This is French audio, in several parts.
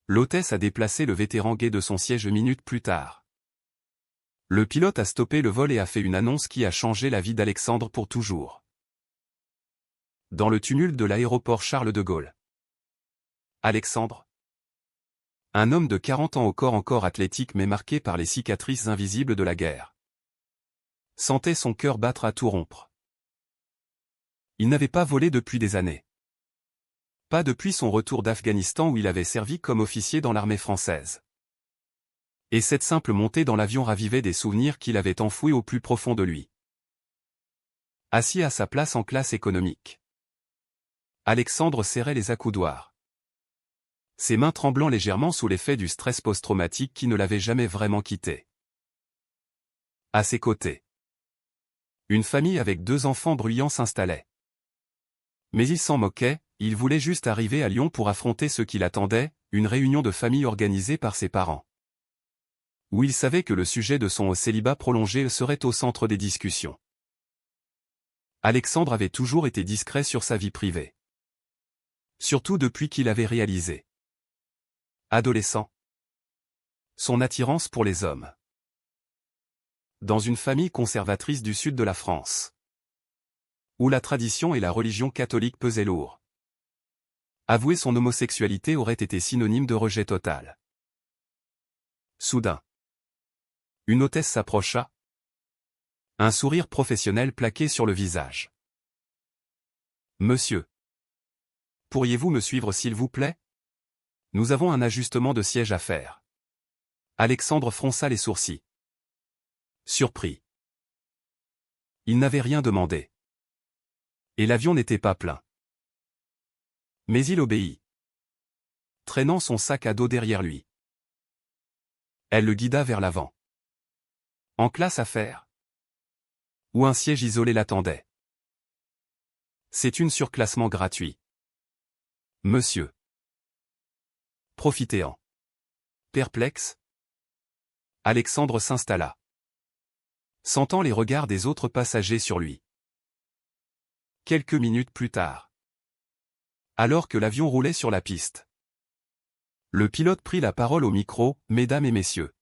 L'hôtesse a déplacé le vétéran gay de son siège minutes plus tard. Le pilote a stoppé le vol et a fait une annonce qui a changé la vie d'Alexandre pour toujours. Dans le tumulte de l'aéroport Charles de Gaulle. Alexandre. Un homme de 40 ans au corps encore athlétique mais marqué par les cicatrices invisibles de la guerre. Sentait son cœur battre à tout rompre. Il n'avait pas volé depuis des années. Pas depuis son retour d'Afghanistan où il avait servi comme officier dans l'armée française. Et cette simple montée dans l'avion ravivait des souvenirs qu'il avait enfouis au plus profond de lui. Assis à sa place en classe économique. Alexandre serrait les accoudoirs. Ses mains tremblant légèrement sous l'effet du stress post-traumatique qui ne l'avait jamais vraiment quitté. À ses côtés. Une famille avec 2 enfants bruyants s'installait. Mais il s'en moquait, il voulait juste arriver à Lyon pour affronter ce qui l'attendait, une réunion de famille organisée par ses parents. Où il savait que le sujet de son célibat prolongé serait au centre des discussions. Alexandre avait toujours été discret sur sa vie privée. Surtout depuis qu'il avait réalisé. Adolescent. Son attirance pour les hommes. Dans une famille conservatrice du sud de la France. Où la tradition et la religion catholique pesaient lourd. Avouer son homosexualité aurait été synonyme de rejet total. Soudain. Une hôtesse s'approcha. Un sourire professionnel plaqué sur le visage. Monsieur. Pourriez-vous me suivre s'il vous plaît? Nous avons un ajustement de siège à faire. Alexandre fronça les sourcils. Surpris. Il n'avait rien demandé. Et l'avion n'était pas plein. Mais il obéit. Traînant son sac à dos derrière lui. Elle le guida vers l'avant. En classe à faire. Où un siège isolé l'attendait. C'est un surclassement gratuit. Monsieur. Profitez-en. Perplexe. Alexandre s'installa. Sentant les regards des autres passagers sur lui. Quelques minutes plus tard. Alors que l'avion roulait sur la piste. Le pilote prit la parole au micro, « Mesdames et messieurs.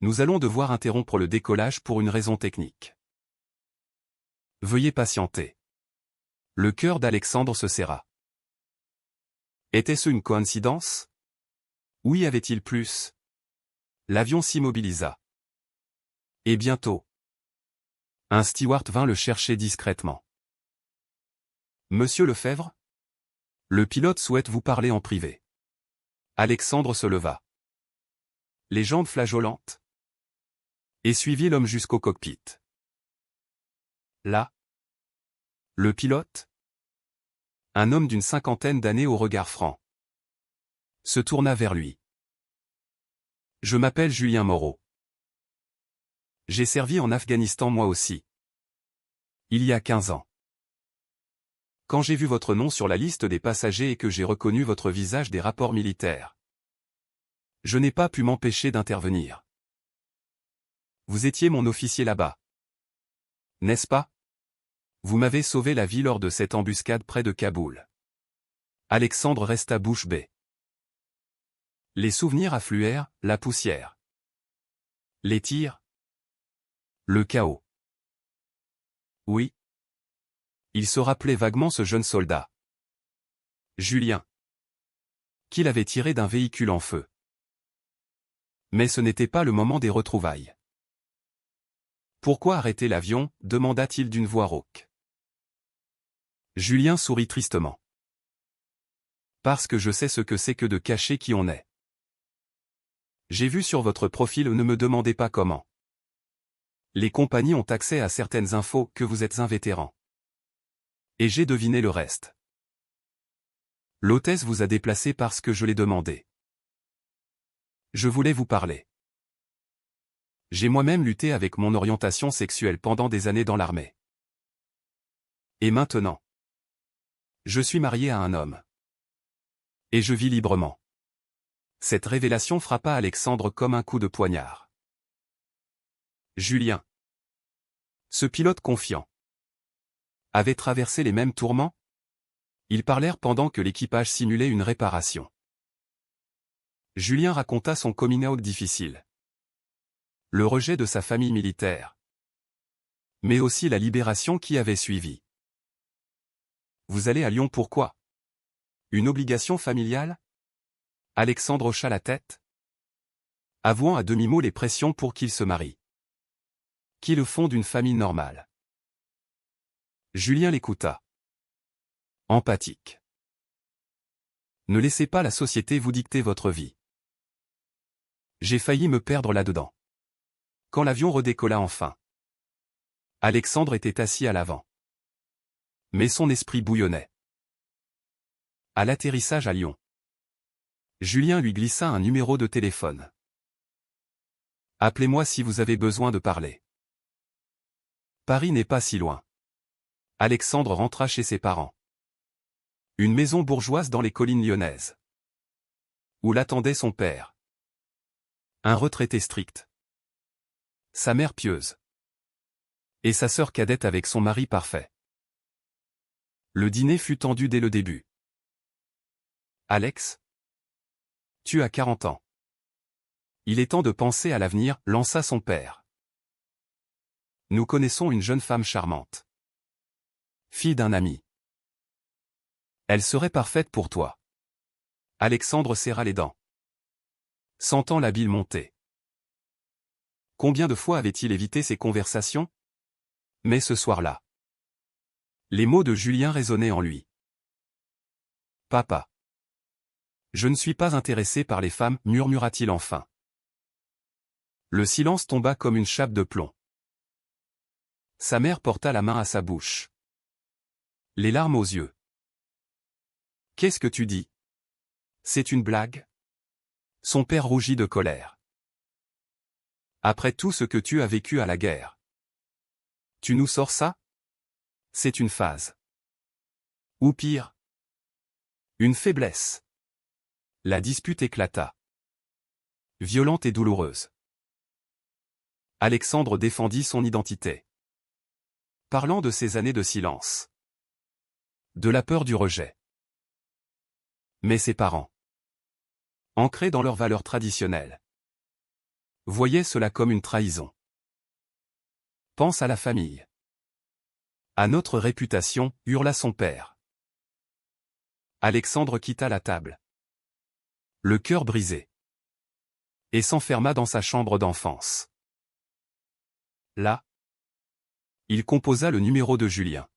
Nous allons devoir interrompre le décollage pour une raison technique. Veuillez patienter. » Le cœur d'Alexandre se serra. Était-ce une coïncidence? Ou y avait-il plus? L'avion s'immobilisa. Et bientôt. Un steward vint le chercher discrètement. Monsieur Lefebvre? Le pilote souhaite vous parler en privé. Alexandre se leva. Les jambes flageolantes. Et suivit l'homme jusqu'au cockpit. Là. Le pilote? Un homme d'une 50aine d'années au regard franc. Se tourna vers lui. Je m'appelle Julien Moreau. J'ai servi en Afghanistan moi aussi. Il y a 15 ans. Quand j'ai vu votre nom sur la liste des passagers et que j'ai reconnu votre visage des rapports militaires. Je n'ai pas pu m'empêcher d'intervenir. Vous étiez mon officier là-bas. N'est-ce pas? Vous m'avez sauvé la vie lors de cette embuscade près de Kaboul. Alexandre resta bouche bée. Les souvenirs affluèrent, la poussière. Les tirs. Le chaos. Oui. Il se rappelait vaguement ce jeune soldat. Julien. Qu'il avait tiré d'un véhicule en feu. Mais ce n'était pas le moment des retrouvailles. Pourquoi arrêter l'avion? Demanda-t-il d'une voix rauque. Julien sourit tristement. Parce que je sais ce que c'est que de cacher qui on est. J'ai vu sur votre profil, ne me demandez pas comment. Les compagnies ont accès à certaines infos, que vous êtes un vétéran. Et j'ai deviné le reste. L'hôtesse vous a déplacé parce que je l'ai demandé. Je voulais vous parler. J'ai moi-même lutté avec mon orientation sexuelle pendant des années dans l'armée. Et maintenant, je suis marié à un homme. Et je vis librement. Cette révélation frappa Alexandre comme un coup de poignard. Julien. Ce pilote confiant. Avait traversé les mêmes tourments? Ils parlèrent pendant que l'équipage simulait une réparation. Julien raconta son coming out difficile. Le rejet de sa famille militaire. Mais aussi la libération qui avait suivi. Vous allez à Lyon pourquoi? Une obligation familiale? Alexandre hocha la tête, avouant à demi-mot les pressions pour qu'il se marie. Qui le font d'une famille normale. Julien l'écouta. Empathique. Ne laissez pas la société vous dicter votre vie. J'ai failli me perdre là-dedans. Quand l'avion redécolla enfin. Alexandre était assis à l'avant. Mais son esprit bouillonnait. À l'atterrissage à Lyon. Julien lui glissa un numéro de téléphone. Appelez-moi si vous avez besoin de parler. Paris n'est pas si loin. Alexandre rentra chez ses parents. Une maison bourgeoise dans les collines lyonnaises. Où l'attendait son père. Un retraité strict. Sa mère pieuse. Et sa sœur cadette avec son mari parfait. Le dîner fut tendu dès le début. Alex, tu as 40 ans. Il est temps de penser à l'avenir, lança son père. Nous connaissons une jeune femme charmante. Fille d'un ami. Elle serait parfaite pour toi. Alexandre serra les dents. Sentant la bile monter. Combien de fois avait-il évité ces conversations? Mais ce soir-là. Les mots de Julien résonnaient en lui. Papa. Je ne suis pas intéressé par les femmes, murmura-t-il enfin. Le silence tomba comme une chape de plomb. Sa mère porta la main à sa bouche. Les larmes aux yeux. Qu'est-ce que tu dis? C'est une blague? Son père rougit de colère. Après tout ce que tu as vécu à la guerre. Tu nous sors ça? C'est une phase. Ou pire. Une faiblesse. La dispute éclata. Violente et douloureuse. Alexandre défendit son identité. Parlant de ses années de silence. De la peur du rejet. Mais ses parents, ancrés dans leurs valeurs traditionnelles, voyaient cela comme une trahison. Pense à la famille. À notre réputation, hurla son père. Alexandre quitta la table. Le cœur brisé. Et s'enferma dans sa chambre d'enfance. Là, il composa le numéro de Julien.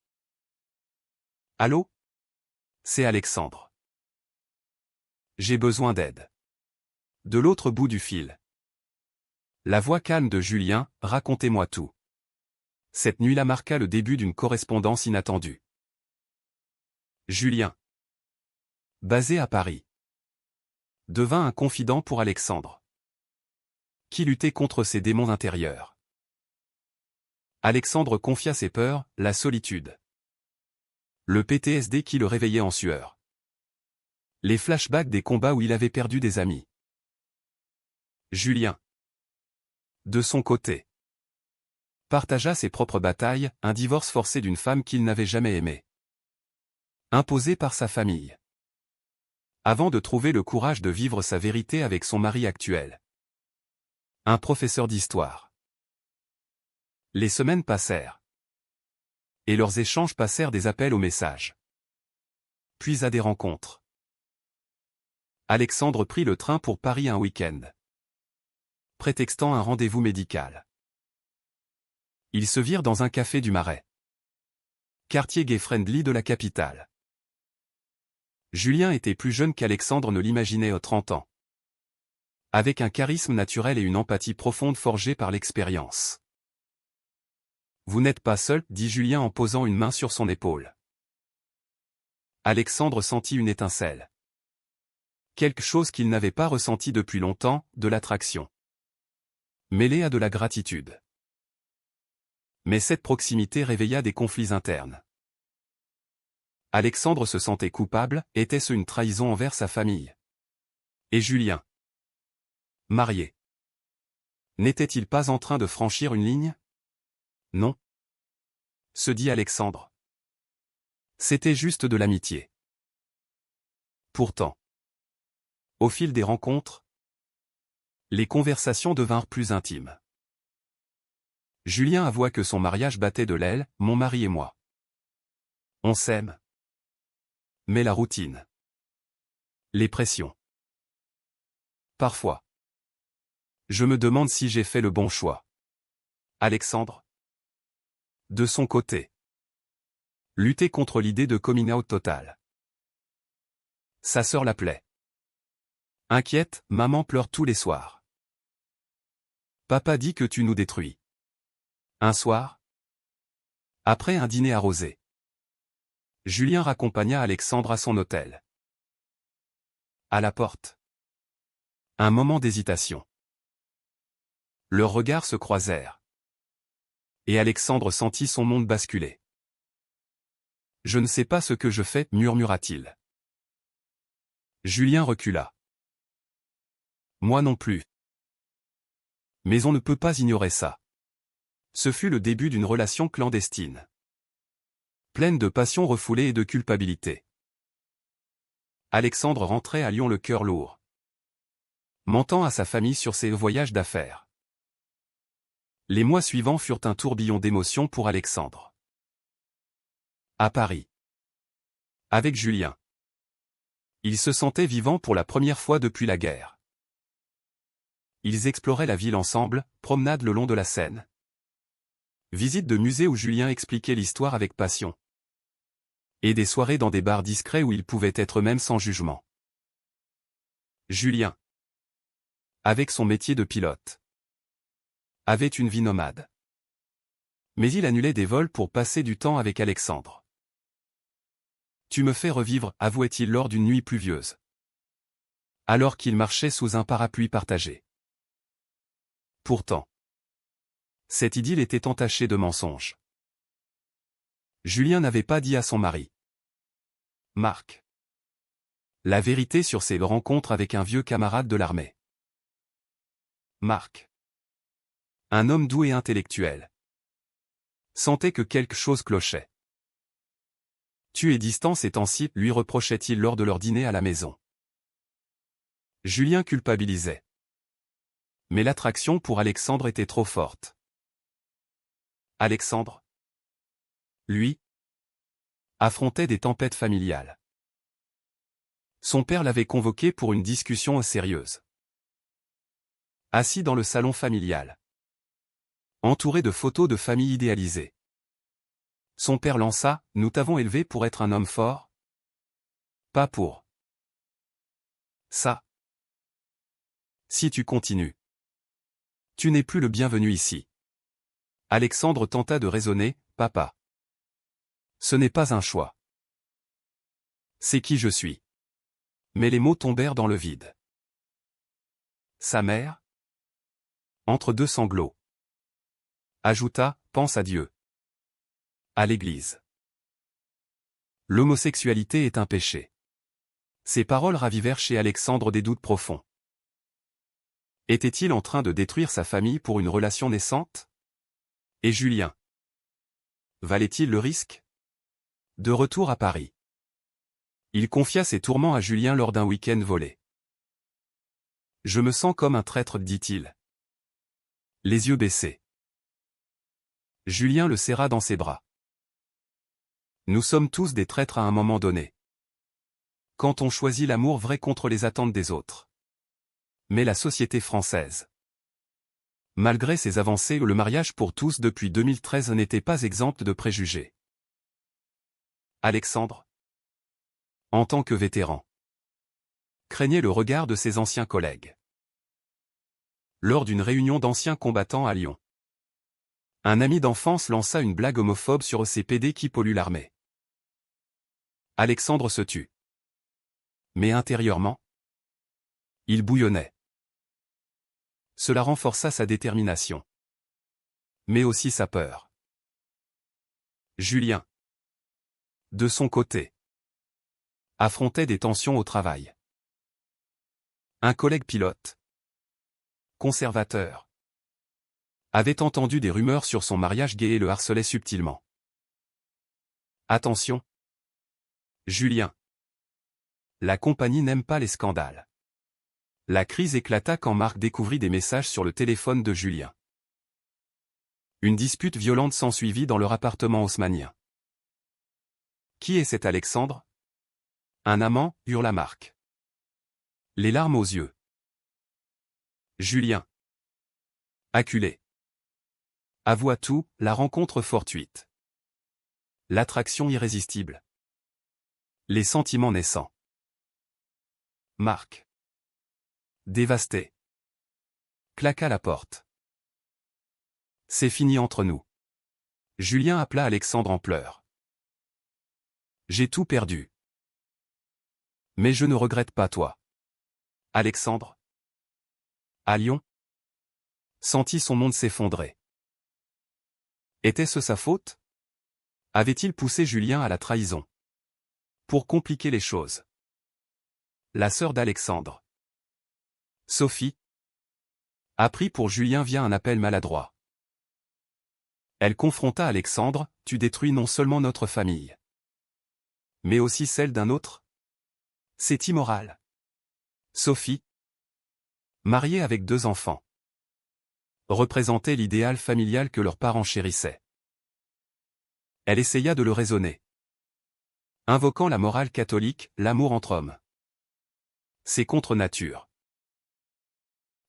Allô? C'est Alexandre. J'ai besoin d'aide. De l'autre bout du fil. La voix calme de Julien, racontez-moi tout. Cette nuit-là marqua le début d'une correspondance inattendue. Julien, basé à Paris, devint un confident pour Alexandre, qui luttait contre ses démons intérieurs. Alexandre confia ses peurs, la solitude. Le PTSD qui le réveillait en sueur. Les flashbacks des combats où il avait perdu des amis. Julien, de son côté, partagea ses propres batailles, un divorce forcé d'une femme qu'il n'avait jamais aimée. Imposé par sa famille. Avant de trouver le courage de vivre sa vérité avec son mari actuel. Un professeur d'histoire. Les semaines passèrent. Et leurs échanges passèrent des appels aux messages. Puis à des rencontres. Alexandre prit le train pour Paris un week-end. Prétextant un rendez-vous médical. Ils se virent dans un café du Marais. Quartier gay-friendly de la capitale. Julien était plus jeune qu'Alexandre ne l'imaginait aux 30 ans. Avec un charisme naturel et une empathie profonde forgée par l'expérience. Vous n'êtes pas seul, dit Julien en posant une main sur son épaule. Alexandre sentit une étincelle. Quelque chose qu'il n'avait pas ressenti depuis longtemps, de l'attraction. Mêlée à de la gratitude. Mais cette proximité réveilla des conflits internes. Alexandre se sentait coupable, était-ce une trahison envers sa famille? Et Julien, marié, n'était-il pas en train de franchir une ligne? Non. Se dit Alexandre. C'était juste de l'amitié. Pourtant, au fil des rencontres, Les conversations devinrent plus intimes. Julien avoua que son mariage battait de l'aile, mon mari et moi. On s'aime. Mais la routine. Les pressions. Parfois. Je me demande si j'ai fait le bon choix. Alexandre. De son côté. Lutter contre l'idée de coming out total. Sa sœur l'appelait. Inquiète, maman pleure tous les soirs. Papa dit que tu nous détruis. Un soir. Après un dîner arrosé. Julien raccompagna Alexandre à son hôtel. À la porte. Un moment d'hésitation. Leurs regards se croisèrent. Et Alexandre sentit son monde basculer. Je ne sais pas ce que je fais, murmura-t-il. Julien recula. Moi non plus. Mais on ne peut pas ignorer ça. Ce fut le début d'une relation clandestine. Pleine de passion refoulée et de culpabilité. Alexandre rentrait à Lyon le cœur lourd. Mentant à sa famille sur ses voyages d'affaires. Les mois suivants furent un tourbillon d'émotions pour Alexandre. À Paris. Avec Julien. Il se sentait vivant pour la première fois depuis la guerre. Ils exploraient la ville ensemble, promenade le long de la Seine. Visite de musées où Julien expliquait l'histoire avec passion. Et des soirées dans des bars discrets où ils pouvaient être même sans jugement. Julien. Avec son métier de pilote. Avait une vie nomade. Mais il annulait des vols pour passer du temps avec Alexandre. Tu me fais revivre, avouait-il lors d'une nuit pluvieuse. Alors qu'il marchait sous un parapluie partagé. Pourtant. Cette idylle était entachée de mensonges. Julien n'avait pas dit à son mari. Marc. La vérité sur ses rencontres avec un vieux camarade de l'armée. Marc. Un homme doux et intellectuel. Sentait que quelque chose clochait. Tu es distant ces temps-ci, lui reprochait-il lors de leur dîner à la maison. Julien culpabilisait. Mais l'attraction pour Alexandre était trop forte. Alexandre. Lui. Affrontait des tempêtes familiales. Son père l'avait convoqué pour une discussion sérieuse. Assis dans le salon familial. Entouré de photos de famille idéalisées. Son père lança, « Nous t'avons élevé pour être un homme fort. Pas pour ça. Si tu continues, tu n'es plus le bienvenu ici. » Alexandre tenta de raisonner, « Papa. Ce n'est pas un choix. C'est qui je suis. » Mais les mots tombèrent dans le vide. Sa mère, entre deux sanglots, ajouta, « Pense à Dieu. À l'Église. L'homosexualité est un péché. » Ces paroles ravivèrent chez Alexandre des doutes profonds. Était-il en train de détruire sa famille pour une relation naissante? Et Julien? Valait-il le risque? De retour à Paris. Il confia ses tourments à Julien lors d'un week-end volé. Je me sens comme un traître, dit-il. Les yeux baissés. Julien le serra dans ses bras. Nous sommes tous des traîtres à un moment donné. Quand on choisit l'amour vrai contre les attentes des autres. Mais la société française. Malgré ses avancées, le mariage pour tous depuis 2013 n'était pas exempt de préjugés. Alexandre, en tant que vétéran, craignait le regard de ses anciens collègues. Lors d'une réunion d'anciens combattants à Lyon, un ami d'enfance lança une blague homophobe sur ces PD qui polluent l'armée. Alexandre se tut. Mais intérieurement, il bouillonnait. Cela renforça sa détermination. Mais aussi sa peur. Julien, de son côté, affrontait des tensions au travail. Un collègue pilote, conservateur, avait entendu des rumeurs sur son mariage gay et le harcelait subtilement. Attention, Julien. La compagnie n'aime pas les scandales. La crise éclata quand Marc découvrit des messages sur le téléphone de Julien. Une dispute violente s'ensuivit dans leur appartement haussmannien. « Qui est cet Alexandre ?»« Un amant » hurla Marc. Les larmes aux yeux. Julien. Acculé. Avoua tout, la rencontre fortuite. L'attraction irrésistible. Les sentiments naissants. Marc. Dévasté. Claqua la porte. C'est fini entre nous. Julien appela Alexandre en pleurs. J'ai tout perdu. Mais je ne regrette pas toi. Alexandre. À Lyon. Sentit son monde s'effondrer. Était-ce sa faute? Avait-il poussé Julien à la trahison? Pour compliquer les choses. La sœur d'Alexandre, Sophie, apprit pour Julien via un appel maladroit. Elle confronta Alexandre, « Tu détruis non seulement notre famille, mais aussi celle d'un autre. C'est immoral. » Sophie, mariée avec 2 enfants, représentait l'idéal familial que leurs parents chérissaient. Elle essaya de le raisonner, invoquant la morale catholique, l'amour entre hommes. C'est contre nature.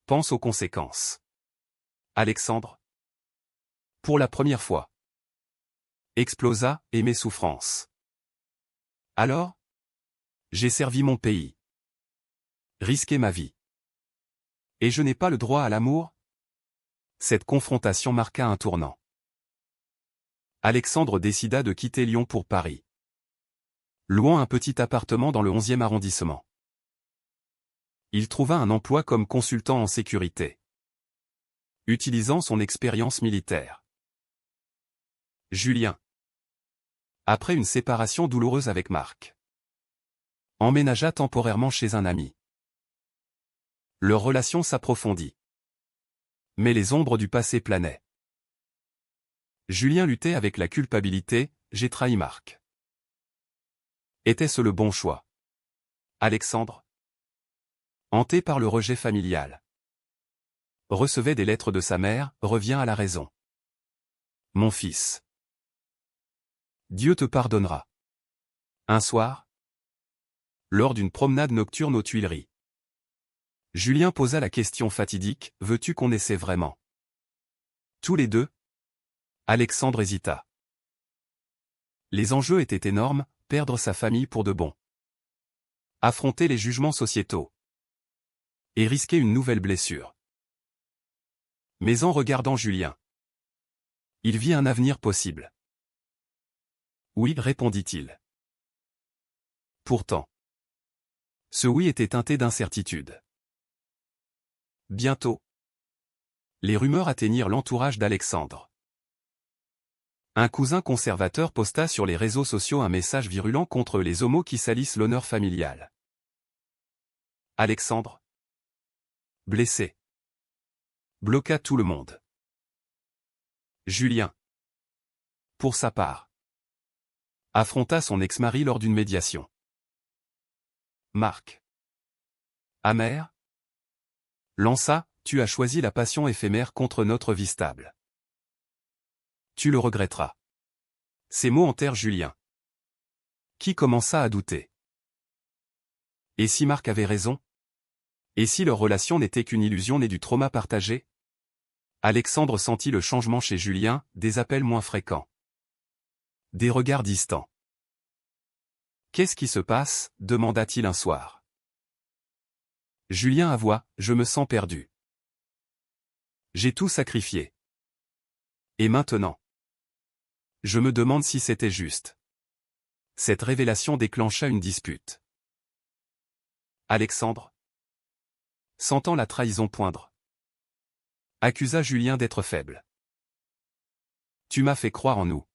Pense aux conséquences. Alexandre, pour la première fois, explosa, et mes souffrances. Alors, j'ai servi mon pays, risqué ma vie. Et je n'ai pas le droit à l'amour? Cette confrontation marqua un tournant. Alexandre décida de quitter Lyon pour Paris, louant un petit appartement dans le 11e arrondissement. Il trouva un emploi comme consultant en sécurité, utilisant son expérience militaire. Julien, après une séparation douloureuse avec Marc, emménagea temporairement chez un ami. Leur relation s'approfondit. Mais les ombres du passé planaient. Julien luttait avec la culpabilité, « J'ai trahi Marc. » Était-ce le bon choix? Alexandre, hanté par le rejet familial, recevait des lettres de sa mère, « Reviens à la raison. Mon fils. Dieu te pardonnera. » Un soir, lors d'une promenade nocturne aux Tuileries, Julien posa la question fatidique, « Veux-tu qu'on essaie vraiment? » Tous les deux. Alexandre hésita. Les enjeux étaient énormes, perdre sa famille pour de bon, affronter les jugements sociétaux, et risquer une nouvelle blessure. Mais en regardant Julien, il vit un avenir possible. Oui, répondit-il. Pourtant, ce oui était teinté d'incertitude. Bientôt, les rumeurs atteignirent l'entourage d'Alexandre. Un cousin conservateur posta sur les réseaux sociaux un message virulent contre les homos qui salissent l'honneur familial. Alexandre, blessé, bloqua tout le monde. Julien, pour sa part, affronta son ex-mari lors d'une médiation. Marc, amer, lança, « Tu as choisi la passion éphémère contre notre vie stable. Tu le regretteras. » Ces mots hantèrent Julien, qui commença à douter. Et si Marc avait raison? Et si leur relation n'était qu'une illusion née du trauma partagé? Alexandre sentit le changement chez Julien, des appels moins fréquents, des regards distants. « Qu'est-ce qui se passe ?» demanda-t-il un soir. Julien avoua, « Je me sens perdu. J'ai tout sacrifié. Et maintenant, je me demande si c'était juste. » Cette révélation déclencha une dispute. Alexandre, sentant la trahison poindre, accusa Julien d'être faible. « Tu m'as fait croire en nous.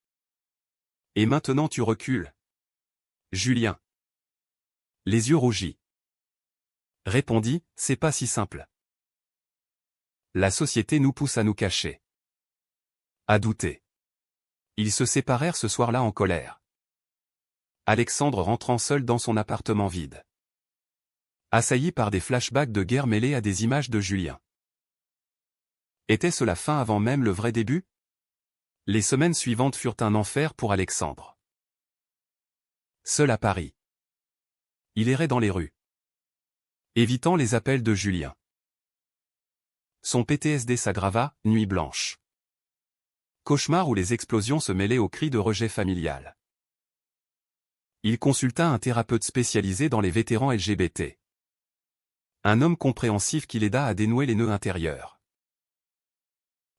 Et maintenant tu recules ?» Julien, les yeux rougis, répondit, « C'est pas si simple. La société nous pousse à nous cacher, à douter. » Ils se séparèrent ce soir-là en colère. Alexandre rentrant seul dans son appartement vide, Assailli par des flashbacks de guerre mêlés à des images de Julien. Était-ce la fin avant même le vrai début? Les semaines suivantes furent un enfer pour Alexandre. Seul à Paris. Il errait dans les rues, évitant les appels de Julien. Son PTSD s'aggrava, nuit blanche. Cauchemar où les explosions se mêlaient aux cris de rejet familial. Il consulta un thérapeute spécialisé dans les vétérans LGBT. Un homme compréhensif qui l'aida à dénouer les nœuds intérieurs.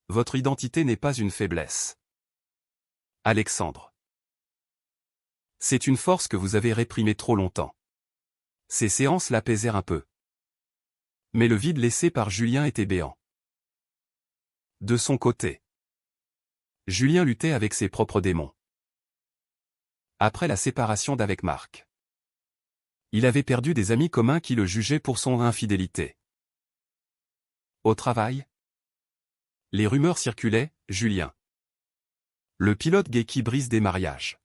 Votre identité n'est pas une faiblesse. Alexandre. C'est une force que vous avez réprimée trop longtemps. Ces séances l'apaisèrent un peu. Mais le vide laissé par Julien était béant. De son côté, Julien luttait avec ses propres démons. Après la séparation d'avec Marc, il avait perdu des amis communs qui le jugeaient pour son infidélité. Au travail, les rumeurs circulaient, Julien. Le pilote gay qui brise des mariages.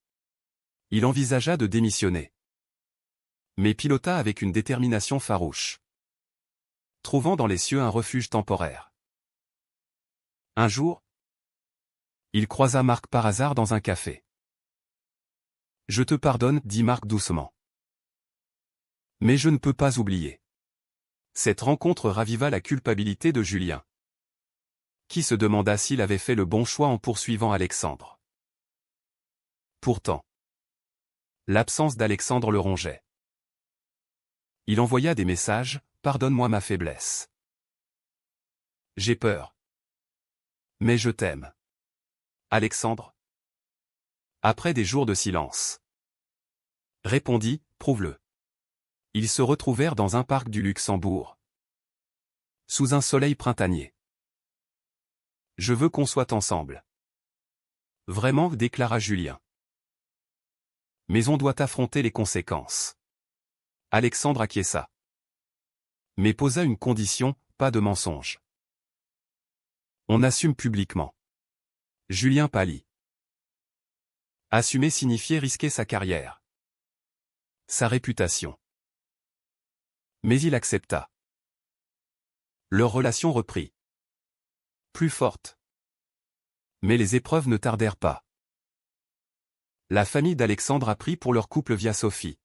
Il envisagea de démissionner. Mais pilota avec une détermination farouche. Trouvant dans les cieux un refuge temporaire. Un jour, il croisa Marc par hasard dans un café. « Je te pardonne, dit Marc doucement. Mais je ne peux pas oublier. » Cette rencontre raviva la culpabilité de Julien, qui se demanda s'il avait fait le bon choix en poursuivant Alexandre. Pourtant, l'absence d'Alexandre le rongeait. Il envoya des messages, « Pardonne-moi ma faiblesse. J'ai peur. Mais je t'aime. Alexandre. » Après des jours de silence, répondit, « Prouve-le. » Ils se retrouvèrent dans un parc du Luxembourg, sous un soleil printanier. « Je veux qu'on soit ensemble. » Vraiment, déclara Julien. « Mais on doit affronter les conséquences. » Alexandre acquiesça. Mais posa une condition, pas de mensonge. On assume publiquement. Julien pâlit. Assumer signifiait risquer sa carrière. Sa réputation. Mais il accepta. Leur relation reprit. Plus forte. Mais les épreuves ne tardèrent pas. La famille d'Alexandre apprit pour leur couple via Sophie,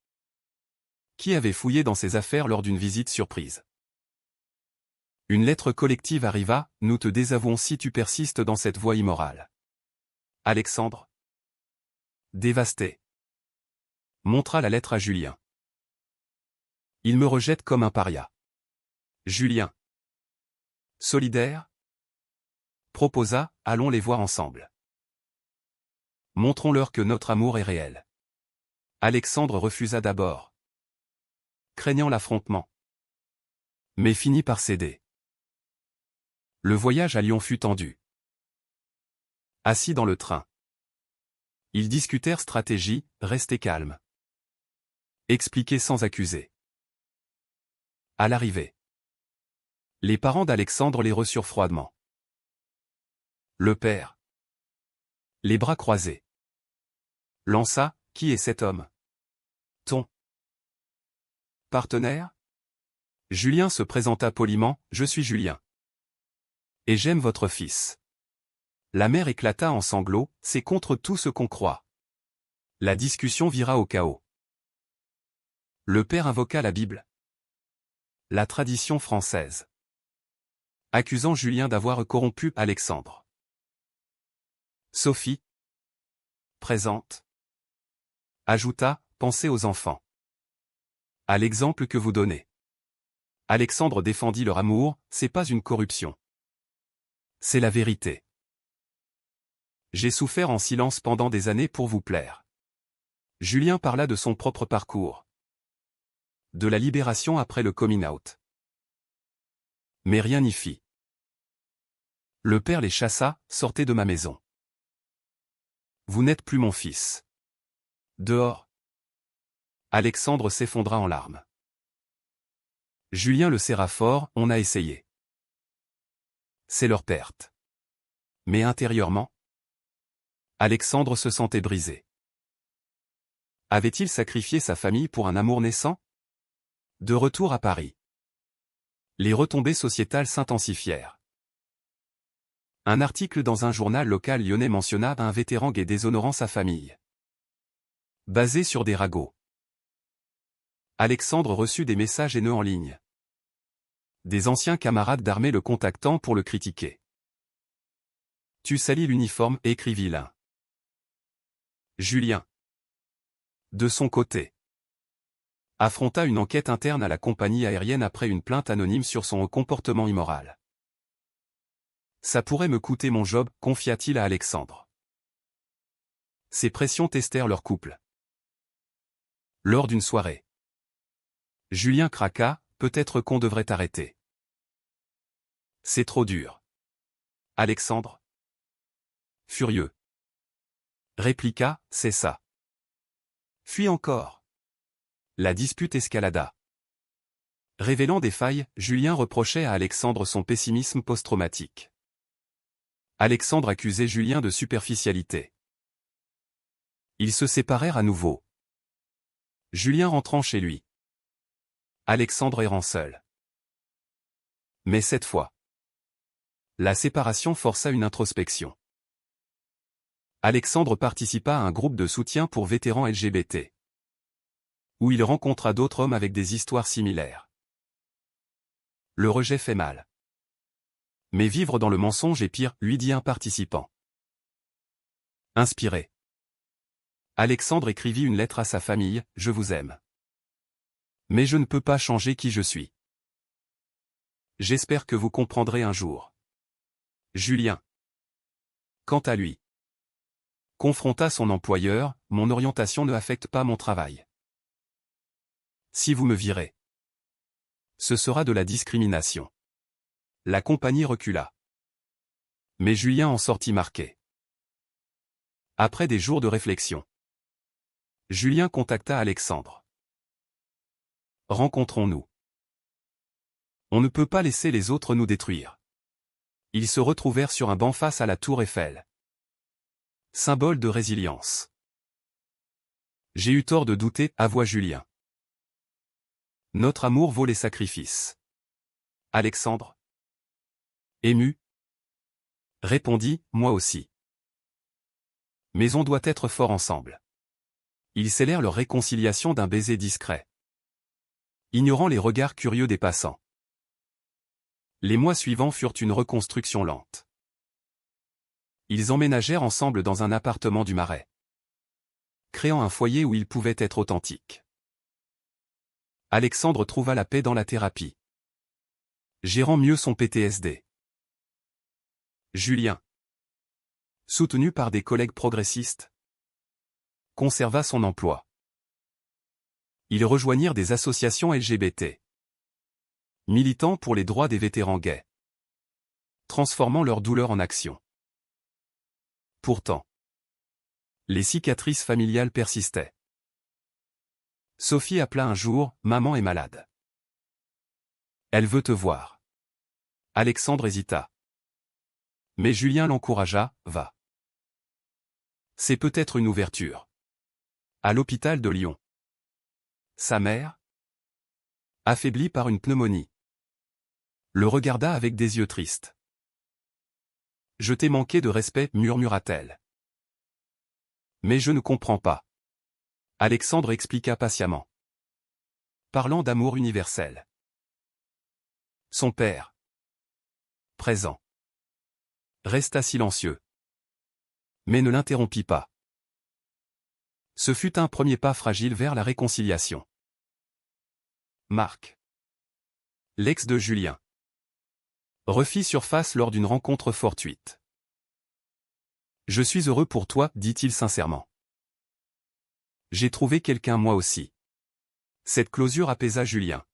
qui avait fouillé dans ses affaires lors d'une visite surprise. Une lettre collective arriva, « Nous te désavouons si tu persistes dans cette voie immorale. » Alexandre, dévasté, montra la lettre à Julien. Il me rejette comme un paria. Julien, solidaire, proposa, « Allons les voir ensemble. Montrons-leur que notre amour est réel. » Alexandre refusa d'abord, craignant l'affrontement, mais finit par céder. Le voyage à Lyon fut tendu. Assis dans le train, ils discutèrent stratégie, rester calme. Expliquer sans accuser. À l'arrivée, les parents d'Alexandre les reçurent froidement. Le père, les bras croisés, lança, « Qui est cet homme? Ton partenaire ?» Julien se présenta poliment, « Je suis Julien. Et j'aime votre fils. » La mère éclata en sanglots, « C'est contre tout ce qu'on croit. » La discussion vira au chaos. Le père invoqua la Bible, la tradition française, accusant Julien d'avoir corrompu Alexandre. Sophie, présente, ajouta, « Pensez aux enfants. À l'exemple que vous donnez. » Alexandre défendit leur amour, « C'est pas une corruption. C'est la vérité. J'ai souffert en silence pendant des années pour vous plaire. » Julien parla de son propre parcours. De la libération après le coming out. Mais rien n'y fit. Le père les chassa, « Sortez de ma maison. Vous n'êtes plus mon fils. Dehors. » Alexandre s'effondra en larmes. Julien le serra fort, « On a essayé. C'est leur perte. » Mais intérieurement, Alexandre se sentait brisé. Avait-il sacrifié sa famille pour un amour naissant? De retour à Paris. Les retombées sociétales s'intensifièrent. Un article dans un journal local lyonnais mentionna un vétéran gay déshonorant sa famille. Basé sur des ragots. Alexandre reçut des messages haineux en ligne. Des anciens camarades d'armée le contactant pour le critiquer. « Tu salis l'uniforme », écrivit l'un. Julien, de son côté, affronta une enquête interne à la compagnie aérienne après une plainte anonyme sur son comportement immoral. « Ça pourrait me coûter mon job », confia-t-il à Alexandre. Ces pressions testèrent leur couple. Lors d'une soirée, Julien craqua, « Peut-être qu'on devrait t'arrêter. C'est trop dur. » Alexandre, furieux, répliqua, « C'est ça. » Puis encore. La dispute escalada. Révélant des failles, Julien reprochait à Alexandre son pessimisme post-traumatique. Alexandre accusait Julien de superficialité. Ils se séparèrent à nouveau. Julien rentrant chez lui. Alexandre errant seul. Mais cette fois, la séparation força une introspection. Alexandre participa à un groupe de soutien pour vétérans LGBT, où il rencontra d'autres hommes avec des histoires similaires. Le rejet fait mal. Mais vivre dans le mensonge est pire, lui dit un participant. Inspiré, Alexandre écrivit une lettre à sa famille, « Je vous aime. Mais je ne peux pas changer qui je suis. J'espère que vous comprendrez un jour. » Julien, quant à lui, confronta son employeur, « Mon orientation ne affecte pas mon travail. Si vous me virez, ce sera de la discrimination. » La compagnie recula. Mais Julien en sortit marqué. Après des jours de réflexion, Julien contacta Alexandre. « Rencontrons-nous. On ne peut pas laisser les autres nous détruire. » Ils se retrouvèrent sur un banc face à la tour Eiffel. Symbole de résilience. « J'ai eu tort de douter », avoua Julien. « Notre amour vaut les sacrifices. » Alexandre, ému, répondit, « Moi aussi. Mais on doit être forts ensemble. » Ils scellèrent leur réconciliation d'un baiser discret, ignorant les regards curieux des passants. Les mois suivants furent une reconstruction lente. Ils emménagèrent ensemble dans un appartement du Marais, créant un foyer où ils pouvaient être authentiques. Alexandre trouva la paix dans la thérapie, gérant mieux son PTSD. Julien, soutenu par des collègues progressistes, conserva son emploi. Ils rejoignirent des associations LGBT, militant pour les droits des vétérans gays, transformant leur douleur en action. Pourtant, les cicatrices familiales persistaient. Sophie appela un jour, « Maman est malade. Elle veut te voir. » Alexandre hésita. Mais Julien l'encouragea, « Va. C'est peut-être une ouverture. » À l'hôpital de Lyon. Sa mère, affaiblie par une pneumonie, le regarda avec des yeux tristes. « Je t'ai manqué de respect, » murmura-t-elle. « Mais je ne comprends pas. » Alexandre expliqua patiemment, parlant d'amour universel. Son père, présent, resta silencieux, mais ne l'interrompit pas. Ce fut un premier pas fragile vers la réconciliation. Marc, l'ex de Julien, refit surface lors d'une rencontre fortuite. « Je suis heureux pour toi, » dit-il sincèrement. « J'ai trouvé quelqu'un moi aussi. » Cette closure apaisa Julien,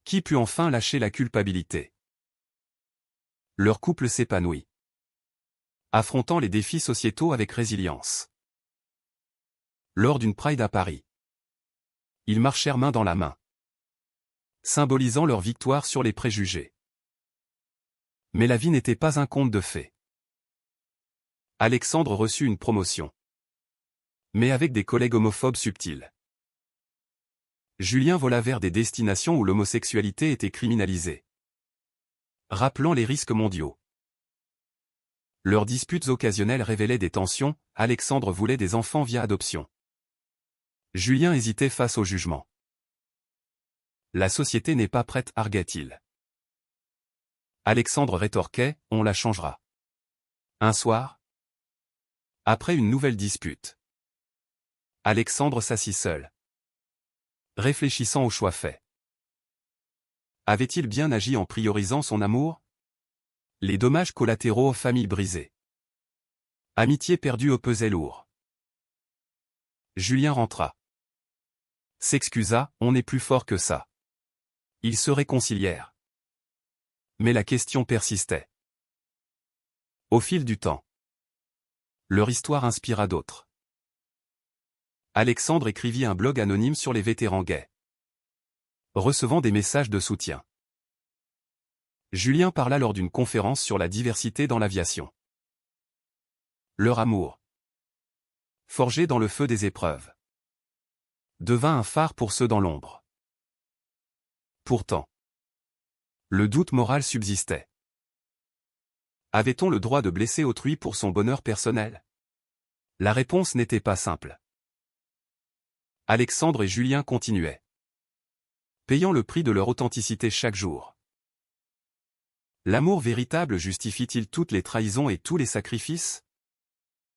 qui put enfin lâcher la culpabilité. Leur couple s'épanouit, affrontant les défis sociétaux avec résilience. Lors d'une Pride à Paris, ils marchèrent main dans la main, symbolisant leur victoire sur les préjugés. Mais la vie n'était pas un conte de fées. Alexandre reçut une promotion, mais avec des collègues homophobes subtils. Julien vola vers des destinations où l'homosexualité était criminalisée. Rappelant les risques mondiaux. Leurs disputes occasionnelles révélaient des tensions, Alexandre voulait des enfants via adoption. Julien hésitait face au jugement. La société n'est pas prête, arguait-il. Alexandre rétorquait, on la changera. Un soir, après une nouvelle dispute, Alexandre s'assit seul, réfléchissant au choix fait. Avait-il bien agi en priorisant son amour? Les dommages collatéraux aux familles brisées. Amitié perdue au pesait lourd. Julien rentra. S'excusa, on est plus fort que ça. Ils se réconcilièrent. Mais la question persistait. Au fil du temps, leur histoire inspira d'autres. Alexandre écrivit un blog anonyme sur les vétérans gays, recevant des messages de soutien. Julien parla lors d'une conférence sur la diversité dans l'aviation. Leur amour, forgé dans le feu des épreuves, devint un phare pour ceux dans l'ombre. Pourtant, le doute moral subsistait. Avait-on le droit de blesser autrui pour son bonheur personnel? La réponse n'était pas simple. Alexandre et Julien continuaient, payant le prix de leur authenticité chaque jour. L'amour véritable justifie-t-il toutes les trahisons et tous les sacrifices?